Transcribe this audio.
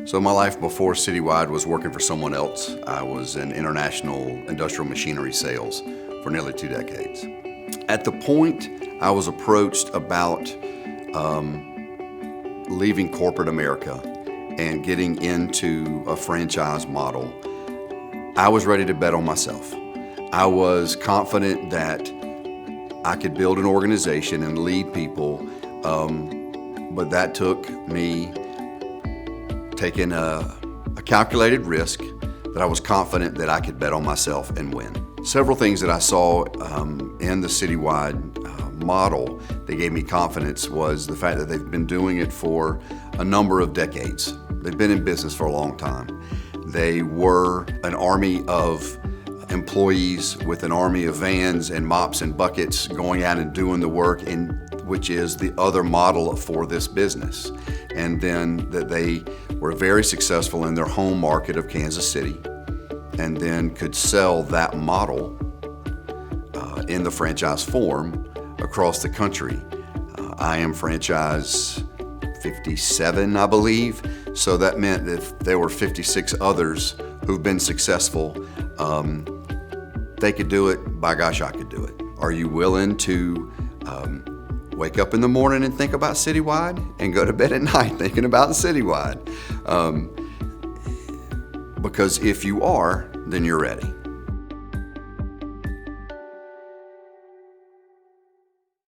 So my life before Citywide was working for someone else. I was in international industrial machinery sales for nearly 2 decades. At the point I was approached about leaving corporate America and getting into a franchise model, I was ready to bet on myself. I was confident that I could build an organization and lead people, but that took me taking a calculated risk that I was confident that I could bet on myself and win. Several things that I saw in the Citywide model that gave me confidence was the fact that they've been doing it for a number of decades. They've been in business for a long time. They were an army of employees with an army of vans and mops and buckets going out and doing the work, which is the other model for this business. And then that they were very successful in their home market of Kansas City, and then could sell that model in the franchise form across the country. I am franchise 57, I believe, so that meant that there were 56 others who've been successful. They could do it, by gosh, I could do it. Are you willing to wake up in the morning and think about Citywide and go to bed at night thinking about Citywide? Because if you are, then you're ready.